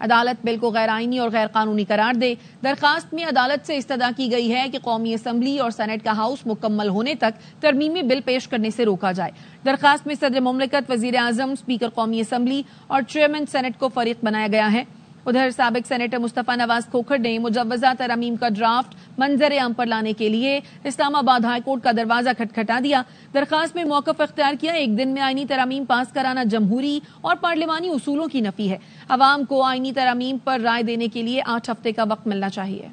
عدالت بل کو غیر آئینی اور غیر قانونی قرار دے۔ درخواست میں عدالت سے استدعا کی گئی ہے کہ قومی اسمبلی اور سینٹ کا ہاؤس مکمل ہونے تک ترمیمی بل پیش کرنے سے روکا جائے۔ درخواست میں صدر مملکت، وزیر اعظم، اسپیکر قومی اسمبلی اور چیئرمین سینٹ کو فریق بنایا گیا ہے۔ ادھر سابق سینیٹر مصطفیٰ نواز کھوکھر نے مجوزہ ترامیم کا ڈرافٹ منظر عام پر لانے کے لیے اسلام آباد ہائی کورٹ کا دروازہ کھٹکھٹا دیا۔ درخواست میں موقف اختیار کیا، ایک دن میں آئینی ترامیم پاس کرانا جمہوری اور پارلیمانی اصولوں کی نفی ہے۔ عوام کو آئینی ترامیم پر رائے دینے کے لیے 8 ہفتے کا وقت ملنا چاہیے۔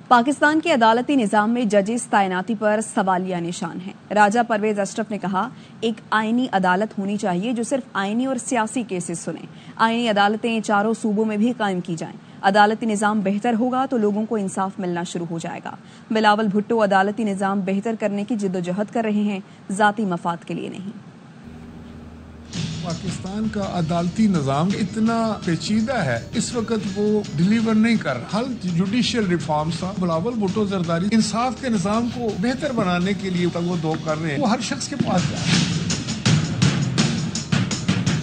پاکستان کے عدالتی نظام میں ججز تعیناتی پر سوالیہ نشان ہیں۔ راجہ پرویز اشرف نے کہا، ایک آئینی عدالت ہونی چاہیے جو صرف آئینی اور سیاسی کیسز سنے۔ آئینی عدالتیں 4 صوبوں میں بھی قائم کی جائیں۔ عدالتی نظام بہتر ہوگا تو لوگوں کو انصاف ملنا شروع ہو جائے گا۔ بلاول بھٹو عدالتی نظام بہتر کرنے کی جدوجہد کر رہے ہیں، ذاتی مفاد کے لیے نہیں۔ پاکستان کا عدالتی نظام اتنا پیچیدہ ہے، اس وقت وہ ڈیلیور نہیں کر رہا۔ حل جوڈیشل ریفارمز تھا۔ بلاول بھٹو زرداری انصاف کے نظام کو بہتر بنانے کے لیے وہ دو کر رہے ہیں، وہ ہر شخص کے پاس جائے۔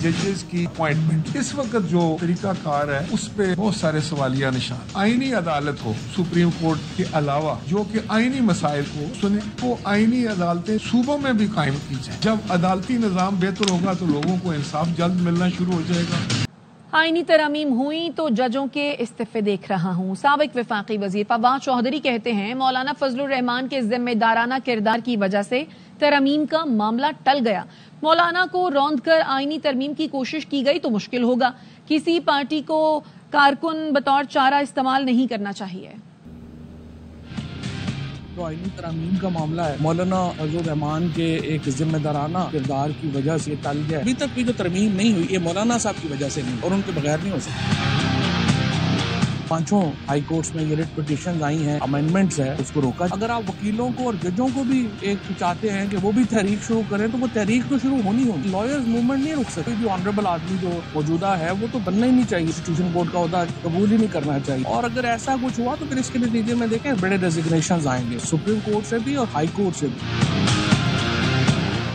ججز کی اپوائنٹمنٹ اس وقت جو طریقہ کار ہے اس پہ بہت سارے سوالیہ نشان۔ آئینی عدالت ہو سپریم کورٹ کے علاوہ جو کہ آئینی مسائل کو سنے، وہ آئینی عدالتیں صوبوں میں بھی قائم کی جائیں۔ جب عدالتی نظام بہتر ہوگا تو لوگوں کو انصاف جلد ملنا شروع ہو جائے گا۔ آئینی ترامیم ہوئی تو ججوں کے استعفے دیکھ رہا ہوں۔ سابق وفاقی وزیر فواد چودھری کہتے ہیں، مولانا فضل الرحمان کے ذمہ دارانہ کردار کی وجہ سے ترامیم کا معاملہ ٹل گیا۔ مولانا کو روند کر آئینی ترمیم کی کوشش کی گئی تو مشکل ہوگا۔ کسی پارٹی کو کارکن بطور چارہ استعمال نہیں کرنا چاہیے۔ جو آئینی ترامیم کا معاملہ ہے، مولانا فضل الرحمان کے ایک ذمہ دارانہ کردار کی وجہ سے ٹل گیا۔ ابھی تک بھی جو ترمیم نہیں ہوئی، یہ مولانا صاحب کی وجہ سے نہیں اور ان کے بغیر نہیں ہو سکتی۔ 5 ہائی کورٹس میں یہ ریٹ پٹیشنز آئی ہیں، امینڈمنٹس ہے، اس کو روکا۔ اگر آپ وکیلوں کو اور ججوں کو بھی ایک چاہتے ہیں کہ وہ بھی تحریک شروع کریں تو وہ تحریک تو شروع ہونی ہوگی۔ لائرز موومنٹ نہیں رک سکتی۔ جو آنریبل آدمی جو موجودہ ہے وہ تو بننا ہی نہیں چاہیے، انسٹیٹیوشن بورڈ کا عہدہ قبول ہی نہیں کرنا چاہیے۔ اور اگر ایسا کچھ ہوا تو پھر اس کے نتیجے میں دیکھیں بڑے ڈیزگنیشنز آئیں گے، سپریم کورٹ سے بھی اور ہائی کورٹ سے بھی۔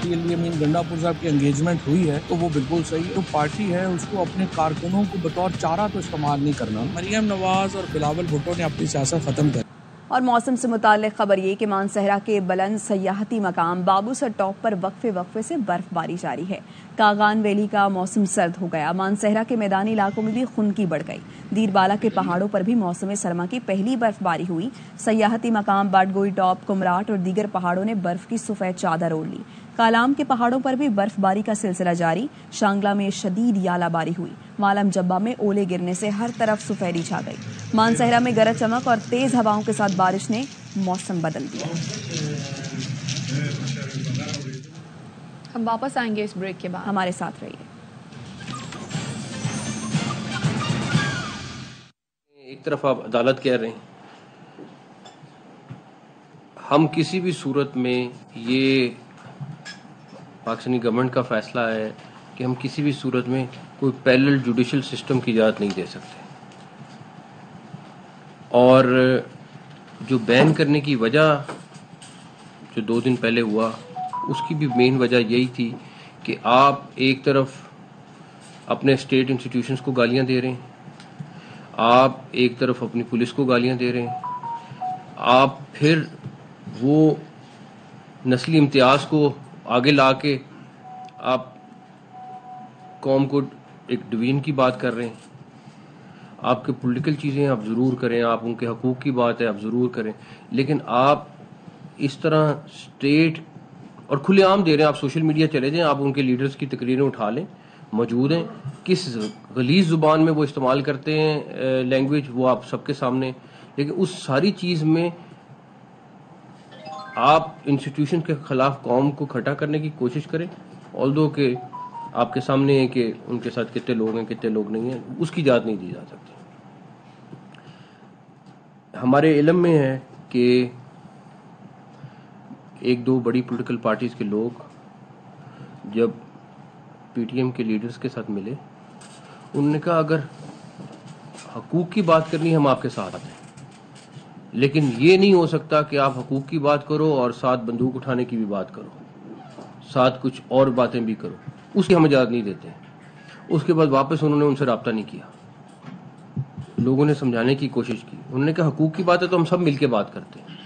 علی گنڈا پور صاحب کی انگیجمنٹ ہوئی ہے تو وہ بالکل صحیح ہے۔ جو پارٹی ہے اس کو اپنے کارکنوں کو بطور چارہ تو استعمال نہیں کرنا۔ مریم نواز اور بلاول بھٹو نے اپنی سیاست ختم کر۔ اور موسم سے متعلق خبر یہ کہ مانسہرہ کے بلند سیاحتی مقام بابو سر ٹاپ پر وقفے سے برف باری جاری ہے۔ کاغان ویلی کا موسم سرد ہو گیا، مانسہرہ کے میدانی علاقوں میں بھی خنکی بڑھ گئی۔ دیر بالا کے پہاڑوں پر بھی موسم سرما کی پہلی برف باری ہوئی۔ سیاحتی مقام باٹگوئی ٹاپ، کمراٹ اور دیگر پہاڑوں نے برف کی سفید چادر اوڑھ لی۔ کالام کے پہاڑوں پر بھی برف باری کا سلسلہ جاری۔ شانگلہ میں شدید یالہ باری ہوئی۔ مالم جبہ میں اولے گرنے سے ہر طرف سفیدی چھا گئی۔ مانسہرہ میں گرج چمک اور تیز ہواؤں کے ساتھ بارش نے موسم بدل دیا۔ ہم واپس آئیں گے اس بریک کے بعد، ہمارے ساتھ رہیے۔ ایک طرف آپ عدالت کہہ رہے ہیں، ہم کسی بھی صورت میں یہ پاکستانی گورنمنٹ کا فیصلہ ہے کہ ہم کسی بھی صورت میں کوئی پیرلل جوڈیشل سسٹم کی اجازت نہیں دے سکتے، اور جو بین کرنے کی وجہ جو 2 دن پہلے ہوا اس کی بھی مین وجہ یہی تھی کہ آپ ایک طرف اپنے اسٹیٹ انسٹیٹیوشنز کو گالیاں دے رہے ہیں، آپ ایک طرف اپنی پولیس کو گالیاں دے رہے ہیں، آپ پھر وہ نسلی امتیاز کو آگے لا کے آپ قوم کو ایک ڈویژن کی بات کر رہے ہیں۔ آپ کے پولیٹیکل چیزیں آپ ضرور کریں، آپ ان کے حقوق کی بات ہے آپ ضرور کریں، لیکن آپ اس طرح اسٹیٹ اور کھلے عام دے رہے ہیں۔ آپ سوشل میڈیا چلے جائیں، آپ ان کے لیڈرز کی تقریریں اٹھا لیں، موجود ہیں، کس غلیظ زبان میں وہ استعمال کرتے ہیں لینگویج، وہ آپ سب کے سامنے، لیکن اس ساری چیز میں آپ انسٹیٹیوشن کے خلاف قوم کو کھٹا کرنے کی کوشش کریں، آلدو کہ آپ کے سامنے ہے کہ ان کے ساتھ کتنے لوگ ہیں کتنے لوگ نہیں ہیں، اس کی اجازت نہیں دی جا سکتی۔ ہمارے علم میں ہے کہ 1-2 بڑی پولیٹیکل پارٹیز کے لوگ جب پی ٹی ایم کے لیڈرز کے ساتھ ملے، انہوں نے کہا اگر حقوق کی بات کرنی ہم آپ کے ساتھ ہیں، لیکن یہ نہیں ہو سکتا کہ آپ حقوق کی بات کرو اور ساتھ بندوق اٹھانے کی بھی بات کرو، ساتھ کچھ اور باتیں بھی کرو، اس کی ہم اجازت نہیں دیتے ہیں۔ اس کے بعد واپس انہوں نے ان سے رابطہ نہیں کیا. لوگوں نے سمجھانے کی کوشش کی, انہوں نے کہا حقوق کی بات ہے تو ہم سب مل کے بات کرتے ہیں,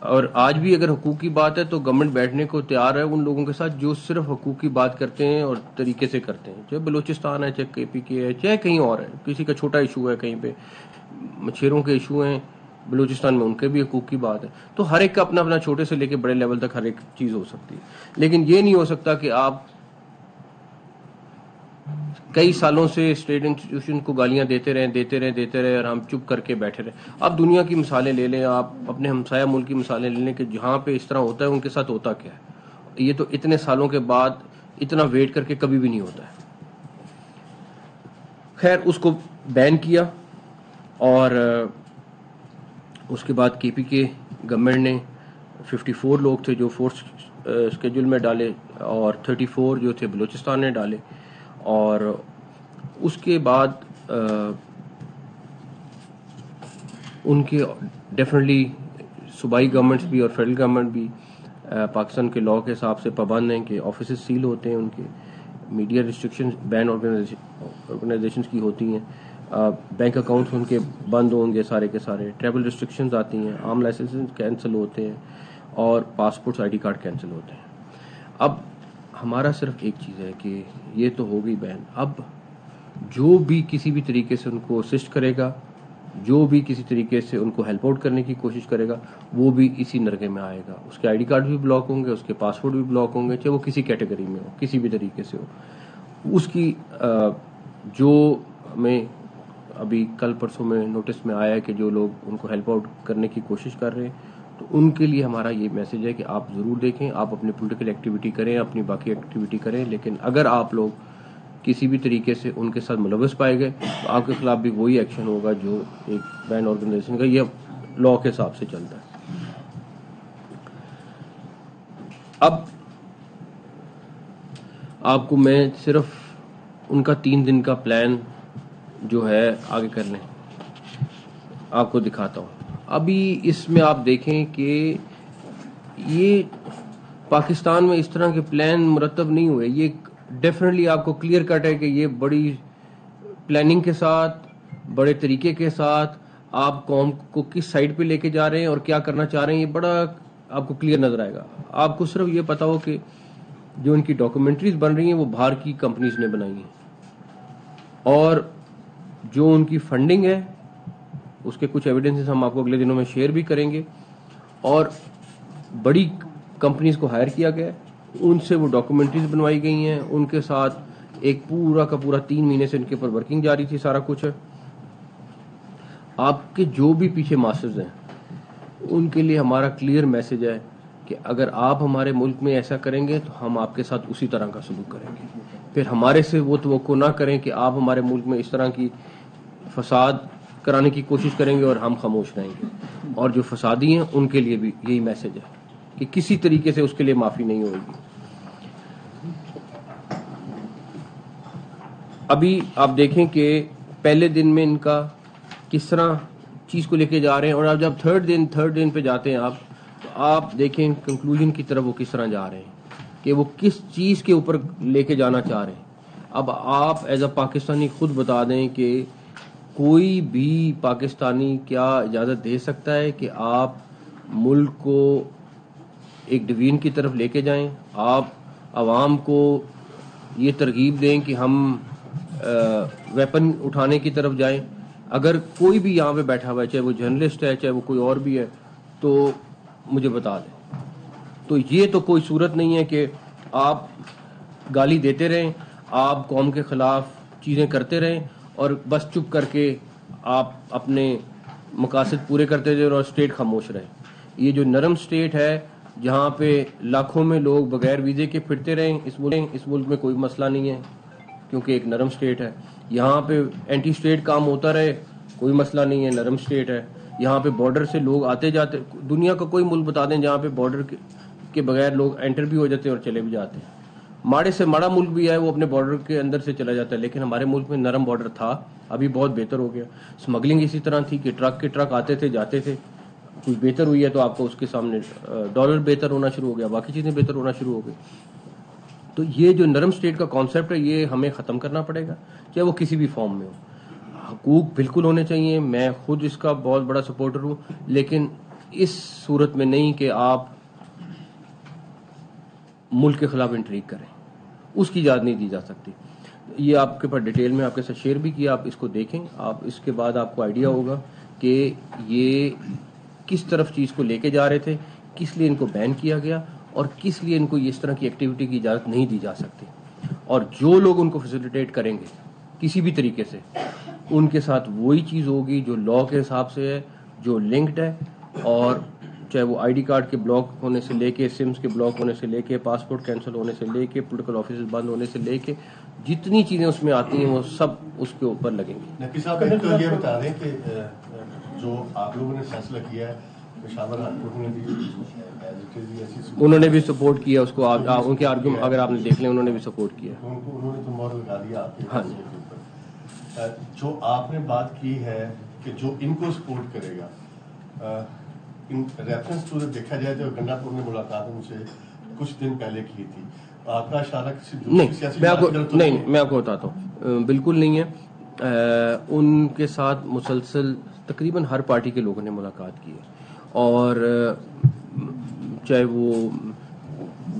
اور آج بھی اگر حقوق کی بات ہے تو گورنمنٹ بیٹھنے کو تیار ہے ان لوگوں کے ساتھ جو صرف حقوق کی بات کرتے ہیں اور طریقے سے کرتے ہیں, چاہے بلوچستان ہے, چاہے کے پی کے ہے, چاہے کہیں اور ہے, کسی کا چھوٹا ایشو ہے, کہیں پہ مچھیروں کے ایشو ہیں بلوچستان میں, ان کے بھی حقوق کی بات ہے. تو ہر ایک کا اپنا اپنا چھوٹے سے لے کے بڑے لیول تک ہر ایک چیز ہو سکتی ہے, لیکن یہ نہیں ہو سکتا کہ آپ کئی سالوں سے اسٹیٹ انسٹیٹیوشن کو گالیاں دیتے رہے اور ہم چپ کر کے بیٹھے رہے. آپ دنیا کی مثالیں لے لیں, آپ اپنے ہمسایہ ملک کی مثالیں لے لیں کہ جہاں پہ اس طرح ہوتا ہے ان کے ساتھ ہوتا کیا ہے. یہ تو اتنے سالوں کے بعد اتنا ویٹ کر کے کبھی بھی نہیں ہوتا ہے. خیر اس کو بین کیا, اور اس کے بعد کے پی کے گورنمنٹ نے 54 لوگ تھے جو فورس اسکیڈول میں ڈالے, اور 34 جو تھے بلوچستان نے ڈالے. اور اس کے بعد ان کے ڈیفینیٹلی صوبائی گورنمنٹس بھی اور فیڈرل گورنمنٹ بھی پاکستان کے لاء کے حساب سے پابند ہیں کہ آفیسز سیل ہوتے ہیں, ان کے میڈیا ریسٹرکشن بین آرگنائزیشنز کی ہوتی ہیں, بینک اکاؤنٹس ان کے بند ہوں گے سارے کے سارے, ٹریول ریسٹرکشنز آتی ہیں, عام لائسنس کینسل ہوتے ہیں, اور passports I D card cancel ہوتے ہیں. اب ہمارا صرف ایک چیز ہے کہ یہ تو ہو گئی بین, اب جو بھی کسی بھی طریقے سے ان کو اسسٹ کرے گا, جو بھی کسی طریقے سے ان کو ہیلپ آؤٹ کرنے کی کوشش کرے گا, وہ بھی اسی نرغے میں آئے گا. اس کے آئی ڈی کارڈ بھی بلاک ہوں گے, اس کے پاسپورٹ بھی بلاک ہوں گے, چاہے وہ کسی کیٹیگری میں ہو, کسی بھی طریقے سے ہو. اس کی جو ہمیں ابھی کل پرسوں میں نوٹس میں آیا ہے کہ جو لوگ ان کو ہیلپ آؤٹ کرنے کی کوشش کر رہے ہیں, تو ان کے لیے ہمارا یہ میسج ہے کہ آپ ضرور دیکھیں, آپ اپنی پولیٹیکل ایکٹیویٹی کریں, اپنی باقی ایکٹیویٹی کریں, لیکن اگر آپ لوگ کسی بھی طریقے سے ان کے ساتھ ملوث پائے گئے تو آپ کے خلاف بھی وہی ایکشن ہوگا جو ایک بین آرگنائزیشن کا یہ لاء کے حساب سے چلتا ہے. اب آپ کو میں صرف ان کا 3 دن کا پلان جو ہے آگے کر لیں آپ کو دکھاتا ہوں. ابھی اس میں آپ دیکھیں کہ یہ پاکستان میں اس طرح کے پلان مرتب نہیں ہوئے. یہ ڈیفینیٹلی آپ کو کلیئر کٹ ہے کہ یہ بڑی پلاننگ کے ساتھ, بڑے طریقے کے ساتھ آپ قوم کو کس سائڈ پہ لے کے جا رہے ہیں اور کیا کرنا چاہ رہے ہیں, یہ بڑا آپ کو کلیئر نظر آئے گا. آپ کو صرف یہ پتا ہو کہ جو ان کی ڈاکومنٹریز بن رہی ہیں وہ باہر کی کمپنیز نے بنائی ہیں, اور جو ان کی فنڈنگ ہے اس کے کچھ ایویڈنسز ہم آپ کو اگلے دنوں میں شیئر بھی کریں گے, اور بڑی کمپنیز کو ہائر کیا گیا ہے, ان سے وہ ڈاکومنٹریز بنوائی گئی ہیں, ان کے ساتھ ایک پورا کا پورا 3 مہینے سے ان کے اوپر ورکنگ جاری تھی, سارا کچھ ہے. آپ کے جو بھی پیچھے ماسٹرز ہیں ان کے لیے ہمارا کلیئر میسج ہے کہ اگر آپ ہمارے ملک میں ایسا کریں گے تو ہم آپ کے ساتھ اسی طرح کا سلوک کریں گے. پھر ہمارے سے وہ توقع نہ کریں کہ آپ ہمارے ملک میں اس طرح کی فساد کرانے کی کوشش کریں گے اور ہم خاموش رہیں گے. اور جو فسادی ہیں ان کے لیے بھی یہی میسج ہے کہ کسی طریقے سے اس کے لیے معافی نہیں ہوگی. ابھی آپ دیکھیں کہ پہلے دن میں ان کا کس طرح چیز کو لے کے جا رہے ہیں, اور آپ جب تھرڈ دن پہ جاتے ہیں آپ تو آپ دیکھیں کنکلوژن کی طرف وہ کس طرح جا رہے ہیں کہ وہ کس چیز کے اوپر لے کے جانا چاہ رہے ہیں. اب آپ ایز اے پاکستانی خود بتا دیں کہ کوئی بھی پاکستانی کیا اجازت دے سکتا ہے کہ آپ ملک کو ایک ڈویژن کی طرف لے کے جائیں, آپ عوام کو یہ ترغیب دیں کہ ہم ویپن اٹھانے کی طرف جائیں. اگر کوئی بھی یہاں پہ بیٹھا ہوا ہے, چاہے وہ جرنلسٹ ہے, چاہے وہ کوئی اور بھی ہے, تو مجھے بتا دیں. تو یہ تو کوئی صورت نہیں ہے کہ آپ گالی دیتے رہیں, آپ قوم کے خلاف چیزیں کرتے رہیں اور بس چپ کر کے آپ اپنے مقاصد پورے کرتے رہیں اور اسٹیٹ خاموش رہے. یہ جو نرم اسٹیٹ ہے جہاں پہ لاکھوں میں لوگ بغیر ویزے کے پھرتے رہیں, اس ملک میں کوئی مسئلہ نہیں ہے کیونکہ ایک نرم اسٹیٹ ہے. یہاں پہ اینٹی اسٹیٹ کام ہوتا رہے, کوئی مسئلہ نہیں ہے, نرم اسٹیٹ ہے. یہاں پہ بارڈر سے لوگ آتے جاتے, دنیا کا کوئی ملک بتا دیں جہاں پہ بارڈر کے بغیر لوگ انٹر بھی ہو جاتے ہیں اور چلے بھی جاتے ہیں. ماڑے سے ماڑا ملک بھی ہے وہ اپنے بارڈر کے اندر سے چلا جاتا ہے, لیکن ہمارے ملک میں نرم بارڈر تھا, ابھی بہت بہتر ہو گیا. اسمگلنگ اسی طرح تھی کہ ٹرک آتے تھے جاتے تھے, کچھ بہتر ہوئی ہے تو آپ کو اس کے سامنے ڈالر بہتر ہونا شروع ہو گیا, باقی چیزیں بہتر ہونا شروع ہو گئی. تو یہ جو نرم اسٹیٹ کا کانسیپٹ ہے یہ ہمیں ختم کرنا پڑے گا، چاہے وہ کسی بھی فارم میں ہو. حقوق بالکل ہونے چاہیے، میں خود اس کا بہت بڑا سپورٹر ہوں، لیکن اس صورت میں نہیں کہ آپ ملک کے خلاف انٹریگ کریں، اس کی اجازت نہیں دی جا سکتی. یہ آپ کے پاس ڈیٹیل میں آپ کے ساتھ شیئر بھی کیا، آپ اس کو دیکھیں، آپ اس کے بعد آپ کو آئیڈیا ہوگا کہ یہ کس طرف چیز کو لے کے جا رہے تھے، کس لیے ان کو بین کیا گیا اور کس لیے ان کو اس طرح کی ایکٹیویٹی کی اجازت نہیں دی جا سکتی. اور جو لوگ ان کو فیسیلیٹیٹ کریں گے کسی بھی طریقے سے، ان کے ساتھ وہی چیز ہوگی جو لا کے حساب سے ہے، جو لنکڈ ہے، اور چاہے وہ آئی ڈی کارڈ کے بلاک ہونے سے لے کے، سمز کے بلاک ہونے سے لے کے، پاسپورٹ کینسل ہونے سے لے کے، پولیٹیکل آفیسز بند ہونے سے لے کے، جتنی چیزیں اس میں آتی ہیں وہ سب اس کے اوپر لگیں گی. نقی صاحب ایک تو یہ بتا دیں کہ جو آپ لوگوں نے فیصلہ کیا ہے پشاور ہائی کورٹ نے بھی انہوں نے بھی سپورٹ کیا اس کو، ان کے آرگومنٹ اگر آپ نے دیکھ لیں انہوں نے بھی سپورٹ کیا. انہوں نے تو مہر لگا دیا آپ کے فیصلے کے اوپر. جو آپ نے بات کی ہے کہ جو ان کو سپورٹ کرے گا، ان ریفرنس ٹو دیکھا جائے تو گنڈا پور نے ملاقات ان سے کچھ دن پہلے کی تھی. آپ کا اشارہ کسی دوسری سیاسی نہیں، میں آپ کو بتاتا ہوں، بالکل نہیں ہے. ان کے ساتھ مسلسل تقریباً ہر پارٹی کے لوگوں نے ملاقات کی ہے، اور چاہے وہ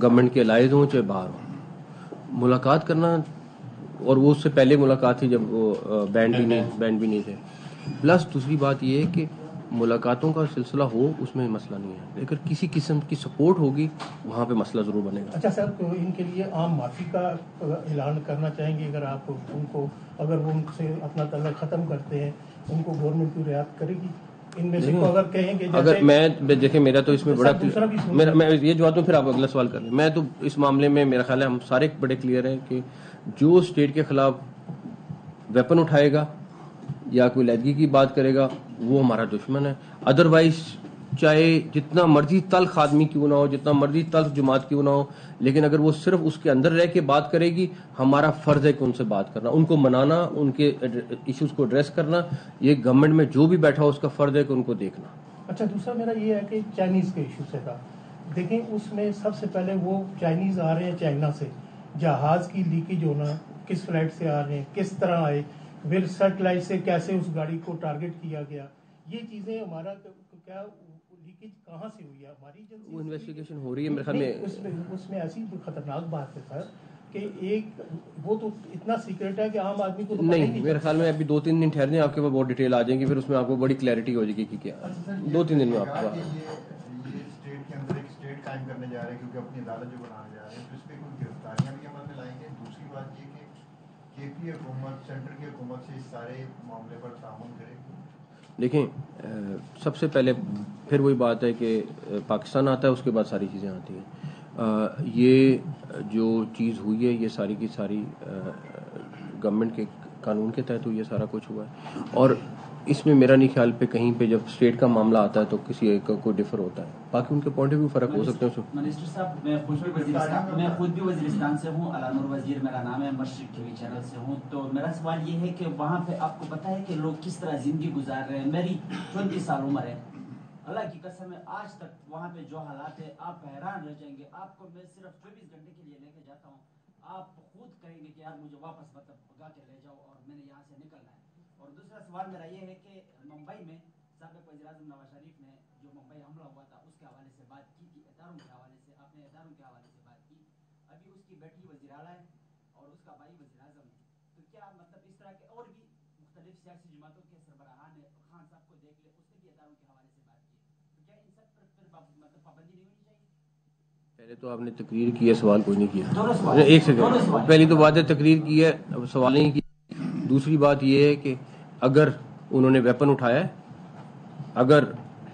گورنمنٹ کے علائد ہوں چاہے باہر ہوں، ملاقات کرنا. اور وہ اس سے پہلے ملاقات تھی جب وہ بینڈ بھی نہیں تھے. پلس دوسری بات یہ ہے کہ ملاقاتوں کا سلسلہ ہو اس میں مسئلہ نہیں ہے، لیکن کسی قسم کی سپورٹ ہوگی وہاں پہ مسئلہ ضرور بنے گا. اچھا صاحب، تو ان کے لیے عام معافی کا اعلان کرنا چاہیں گے؟ اگر آپ ان کو، اگر وہ ان سے اپنا تعلق ختم کرتے ہیں، ان کو گورنمنٹ کی رعایت کرے گی؟ ان میں سے اگر کہیں گے، اگر میں دیکھیں میرا تو اس میں بڑا میں یہ جواب دوں، پھر آپ اگلا سوال کر لیں. میں تو اس معاملے میں میرا خیال ہے ہم سارے بڑے کلیئر ہیں کہ جو اسٹیٹ کے خلاف ویپن اٹھائے گا یا کوئی علیحدگی کی بات کرے گا وہ ہمارا دشمن ہے. ادروائز چاہے جتنا مرضی تلخ آدمی کیوں نہ ہو، جتنا مرضی تلخ جماعت کیوں نہ ہو، لیکن اگر وہ صرف اس کے اندر رہ کے بات کرے گی، ہمارا فرض ہے کہ ان سے بات کرنا، ان کو منانا، ان کے ایشوز کو ایڈریس کرنا. یہ گورنمنٹ میں جو بھی بیٹھا ہو اس کا فرض ہے کہ ان کو دیکھنا. اچھا، دوسرا میرا یہ ہے کہ چائنیز کے ایشو سے تھا. دیکھیں اس میں سب سے پہلے وہ چائنیز آ رہے ہیں چائنا سے، جہاز کی لیکیج ہونا، کس فلائٹ سے آ رہے ہیں، کس طرح آئے، پھر سیٹلائٹ سے کیسے اس گاڑی کو ٹارگٹ کیا گیا، یہ چیزیں ہمارا کیا لیکیج کہاں سے ہوئی ہے؟ ہماری وہ انویسٹیگیشن ہو رہی ہے میرے خیال میں. اس میں ایسی خطرناک بات ہے سر کہ ایک وہ تو اتنا سیکرٹ ہے کہ عام آدمی کو نہیں. میرے خیال میں ابھی 2-3 دن ٹھہر جائیں، آپ کے پاس بہت ڈیٹیل آ جائیں گی، پھر اس میں آپ کو بڑی کلیئرٹی ہو جائے گی کہ کیا 2-3 دن میں آپ کو. یہ اسٹیٹ کے اندر ایک اسٹیٹ قائم کرنے جا رہے ہیں کیونکہ اپنی عدالت جو بنانے جا رہے ہیں، تو اس پہ کوئی گرفتاریاں بھی عمل میں لائیں گے. دوسری بات یہ کہ کے پی حکومت سینٹر کی حکومت سے اس سارے معاملے پر تعاون کرے. دیکھیں سب سے پہلے پھر وہی بات ہے کہ پاکستان آتا ہے، اس کے بعد ساری چیزیں آتی ہیں. یہ جو چیز ہوئی ہے یہ ساری کی ساری گورنمنٹ کے قانون کے تحت ہوئی ہے، سارا کچھ ہوا ہے. اور اس میں میرا نہیں خیال پہ کہیں پہ جب اسٹیٹ کا معاملہ آتا ہے تو کسی ایک کو ڈفر ہوتا ہے. باقی ان کے پوائنٹ آف ویو فرق ہو سکتے ہیں. منسٹر صاحب، میں خود بھی وزیرستان سے ہوں، علانور وزیر میرا نام ہے، مشرق ٹی وی چینل سے ہوں. تو میرا سوال یہ ہے کہ وہاں پہ آپ کو پتہ ہے کہ لوگ کس طرح زندگی گزار رہے ہیں. میری 34 سال عمر ہے، اللہ کی قسم ہے آج تک وہاں پہ جو حالات ہے آپ حیران رہ جائیں گے. آپ کو میں صرف 24 گھنٹے کے لیے لے کے جاتا ہوں، آپ خود کہیں گے کہ یار مجھے واپس مطلب بھگا کے لے جاؤ اور میں نے یہاں سے نکلنا ہے. اور دوسرا سوال میرا یہ ہے کہ ممبئی میں سابق وزیر اعظم نواز شریف نے جو ممبئی حملہ ہوا تھا اس کے حوالے سے بات کی تھی، اداروں کے حوالے سے آپ نے اداروں کے حوالے سے بات کی. ابھی اس کی بیٹی وزیر اعلیٰ ہے اور اس کا بھائی وزیر اعظم ہے. تو کیا مطلب اس طرح کے اور بھی مختلف سیاسی جماعتوں کے سربراہان نے خان صاحب کو دیکھ لے، اس نے بھی اداروں کے حوالے سے بات کی، تو کیا ان سب پر پھر مطلب پابندی نہیں ہونی چاہیے؟ پہلے تو آپ نے تقریر کی ہے، سوال کوئی نہیں کیا. ایک سیکنڈ، پہلی تو بات ہے تقریر کی ہے، سوال نہیں کی. دوسری بات یہ ہے کہ اگر انہوں نے ویپن اٹھایا ہے، اگر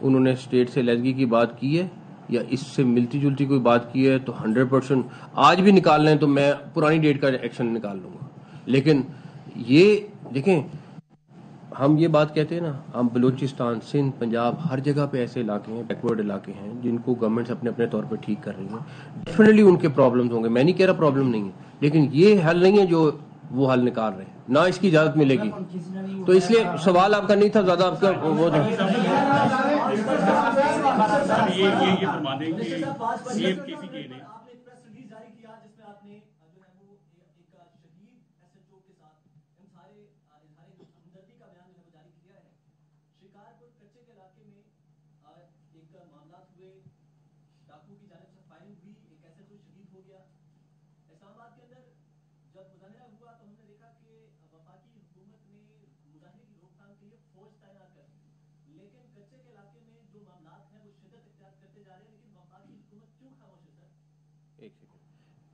انہوں نے اسٹیٹ سے علیحدگی کی بات کی ہے یا اس سے ملتی جلتی کوئی بات کی ہے تو 100% آج بھی نکال لیں تو میں پرانی ڈیٹ کا ایکشن نکال لوں گا. لیکن یہ دیکھیں ہم یہ بات کہتے ہیں نا، ہم بلوچستان، سندھ، پنجاب، ہر جگہ پہ ایسے علاقے ہیں، بیکورڈ علاقے ہیں جن کو گورنمنٹس اپنے اپنے طور پہ ٹھیک کر رہی ہیں. ڈیفینیٹلی ان کے پرابلمز ہوں گے، میں نہیں کہہ رہا پرابلم نہیں ہے، لیکن یہ حل نہیں ہے جو وہ حل نکال رہے ہیں، نہ اس کی اجازت ملے گی. تو اس لیے سوال آپ کا نہیں تھا زیادہ، آپ کا وہ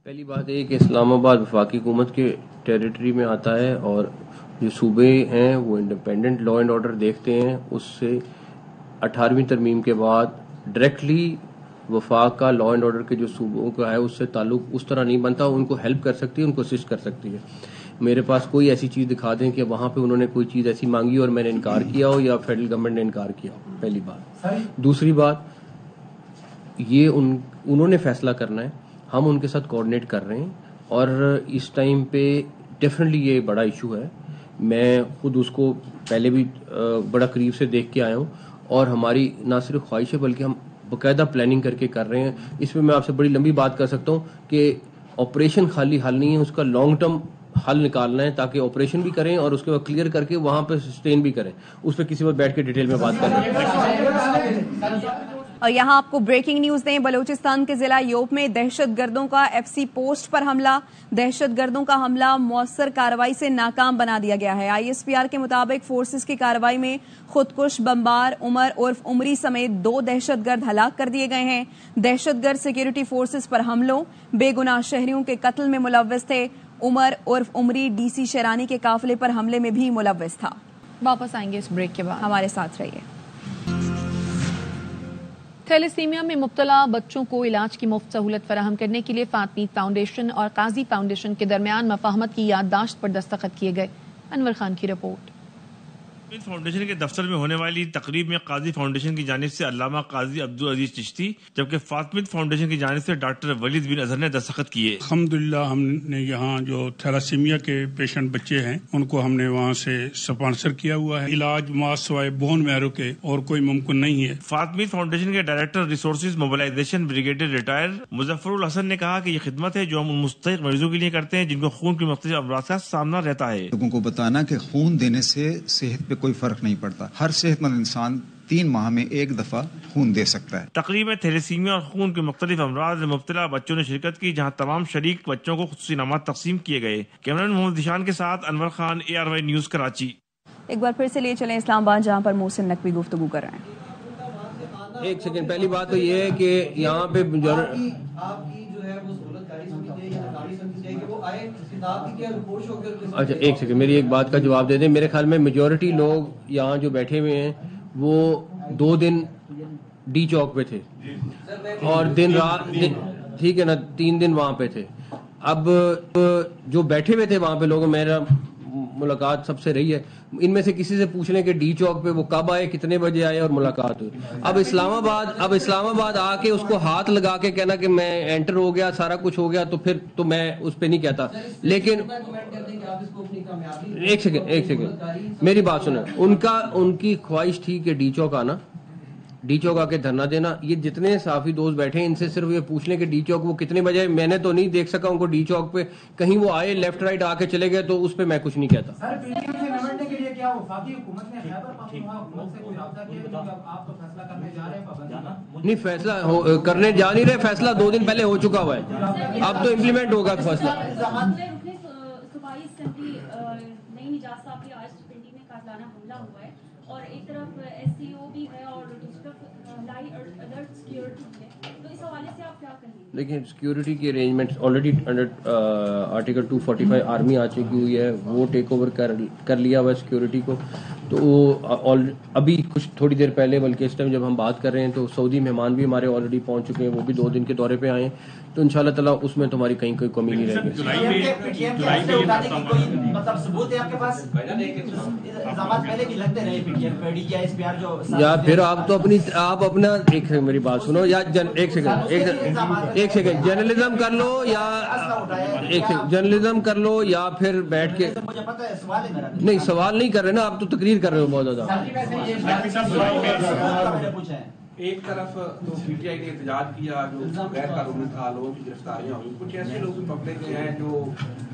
پہلی بات ہے کہ اسلام آباد وفاقی حکومت کے ٹیریٹری میں آتا ہے اور جو صوبے ہیں وہ انڈیپینڈنٹ لا اینڈ آرڈر دیکھتے ہیں. اس سے 18ویں ترمیم کے بعد ڈائریکٹلی وفاق کا لا اینڈ آرڈر کے جو صوبوں کا ہے اس سے تعلق اس طرح نہیں بنتا. ان کو ہیلپ کر سکتی ہے, ان کو اسسٹ کر سکتی ہے. میرے پاس کوئی ایسی چیز دکھا دیں کہ وہاں پہ انہوں نے کوئی چیز ایسی مانگی اور میں نے انکار کیا ہو یا فیڈرل گورنمنٹ نے انکار کیا ہو. پہلی بات. دوسری بات, یہ انہوں نے فیصلہ کرنا ہے, ہم ان کے ساتھ کوآرڈینیٹ کر رہے ہیں اور اس ٹائم پہ ڈیفینیٹلی یہ بڑا ایشو ہے. میں خود اس کو پہلے بھی بڑا قریب سے دیکھ کے آیا ہوں اور ہماری نہ صرف خواہش ہے بلکہ ہم باقاعدہ پلاننگ کر کے کر رہے ہیں. اس میں آپ سے بڑی لمبی بات کر سکتا ہوں کہ آپریشن خالی حل نہیں ہے, اس کا لانگ ٹرم حل نکالنا ہے تاکہ آپریشن بھی کریں اور اس کے بعد کلیئر کر کے وہاں پہ سسٹین بھی کریں. اس پہ کسی وقت بیٹھ کے ڈیٹیل میں بات کریں. اور یہاں آپ کو بریکنگ نیوز دیں. بلوچستان کے ضلع یوب میں دہشت گردوں کا ایف سی پوسٹ پر حملہ. دہشت گردوں کا حملہ مؤثر کارروائی سے ناکام بنا دیا گیا ہے. آئی ایس پی آر کے مطابق فورسز کی کارروائی میں خودکش بمبار عمر عرف عمری سمیت 2 دہشت گرد ہلاک کر دیے گئے ہیں. دہشت گرد سیکورٹی فورسز پر حملوں, بے گناہ شہریوں کے قتل میں ملوث تھے. عمر عرف عمری ڈی سی شیرانی کے قافلے پر حملے میں بھی ملوث تھا. واپس آئیں گے اس بریک کے بعد, ہمارے ساتھ رہیے. تھیلیسیمیا میں مبتلا بچوں کو علاج کی مفت سہولت فراہم کرنے کے لیے فاطمیت فاؤنڈیشن اور قاضی فاؤنڈیشن کے درمیان مفاہمت کی یادداشت پر دستخط کیے گئے. انور خان کی رپورٹ. فاؤنڈیشن کے دفتر میں ہونے والی تقریب میں قاضی فاؤنڈیشن کی جانب سے علامہ قاضی عبدالعزیز چشتی جبکہ فاطمیت فاؤنڈیشن کی جانب سے ڈاکٹر ولید بن اظہر نے دستخط کیے. الحمدللہ ہم نے یہاں جو تھیلاسیمیا کے پیشنٹ بچے ہیں ان کو ہم نے وہاں سے سپانسر کیا ہوا ہے. علاج سوائے بون میرو کے اور کوئی ممکن نہیں ہے. فاطمیت فاؤنڈیشن کے director resources mobilisation brigadier retired Muzaffar ul Hassan نے کہا کہ یہ خدمت ہے جو ہم ان مستحق مریضوں کے لیے کرتے ہیں جن کو خون کی مختلف امراض کا سامنا رہتا ہے. لوگوں کو بتانا کہ خون دینے سے صحت پہ کوئی فرق نہیں پڑتا. ہر صحت مند انسان 3 ماہ میں 1 دفعہ خون دے سکتا ہے. تقریب میں تھیلیسیمیا اور خون کے مختلف امراض میں مبتلا بچوں نے شرکت کی جہاں تمام شریک بچوں کو خصوصی انعامات تقسیم کیے گئے. کیمرمین محمد ذیشان کے ساتھ انور خان, ARY نیوز کراچی. ایک بار پھر سے لیے چلیں اسلام آباد جہاں پر محسن نقوی گفتگو کر رہے ہیں. ایک سیکنڈ, پہلی بات تو یہ ہے کہ یہاں پہ اچھا ایک سیکنڈ میری ایک بات کا جواب دے دیں. میرے خیال میں میجورٹی لوگ یہاں جو بیٹھے ہوئے ہیں وہ 2 دن ڈی چوک پہ تھے اور دن رات ٹھیک ہے نا 3 دن وہاں پہ تھے. اب جو بیٹھے ہوئے تھے وہاں پہ لوگ, میرا ملاقات سب سے رہی ہے, ان میں سے کسی سے پوچھ لیں کہ ڈی چوک پہ وہ کب آئے, کتنے بجے آئے اور ملاقات ہوئی. اب اسلام آباد آ کے اس کو ہاتھ لگا کے کہنا کہ میں انٹر ہو گیا, سارا کچھ ہو گیا, تو پھر تو میں اس پہ نہیں کہتا. لیکن ایک سیکنڈ میری بات سنیں. ان کی خواہش تھی کہ ڈی چوک آنا, ڈی چوک آ کے دھرنا دینا. یہ جتنے صحافی دوست بیٹھے ہیں ان سے صرف یہ پوچھ لیں کہ ڈی چوک وہ کتنے بجے. میں نے تو نہیں دیکھ سکا ان کو ڈی چوک پہ, کہیں وہ آئے لیفٹ رائٹ آ کے چلے گئے تو اس پہ میں کچھ نہیں کہتا. نہیں فیصلہ کرنے جا نہیں رہے, فیصلہ 2 دن پہلے ہو چکا ہوا ہے, اب تو امپلیمنٹ ہوگا فیصلہ. اور ایک طرف ایس سی او بھی ہے اور دوسری طرف لائی الرٹ سیکیورٹی ہے, تو اس حوالے سے آپ کیا کہیں گے؟ دیکھیں سیکیورٹی کی arrangement already under article 245 army آ چکی ہوئی ہے, وہ ٹیک اوور کر لیا ہوا ہے سیکیورٹی کو. تو وہ ابھی کچھ تھوڑی دیر پہلے بلکہ اس ٹائم جب ہم بات کر رہے ہیں تو سعودی مہمان بھی ہمارے آلریڈی پہنچ چکے ہیں, وہ بھی 2 دن کے دورے پہ آئے ہیں. تو ان شاء اللہ تعالیٰ اس میں تمہاری کہیں کوئی کمی نہیں رہے گی. یا پھر آپ تو اپنا ایک میری بات سنو, یا ایک سیکنڈ جرنلزم کر لو, یا جرنلزم کر لو, یا پھر بیٹھ کے نہیں سوال نہیں کر رہے نا, آپ تو تقریر کر رہے ہو بہت زیادہ. ایک طرف تو پی ٹی آئی نے احتجاج کیا جو غیر قانونی تھا, لوگوں کی گرفتاریاں ہوئی, کچھ ایسے لوگ بھی پکڑے گئے ہیں جو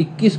21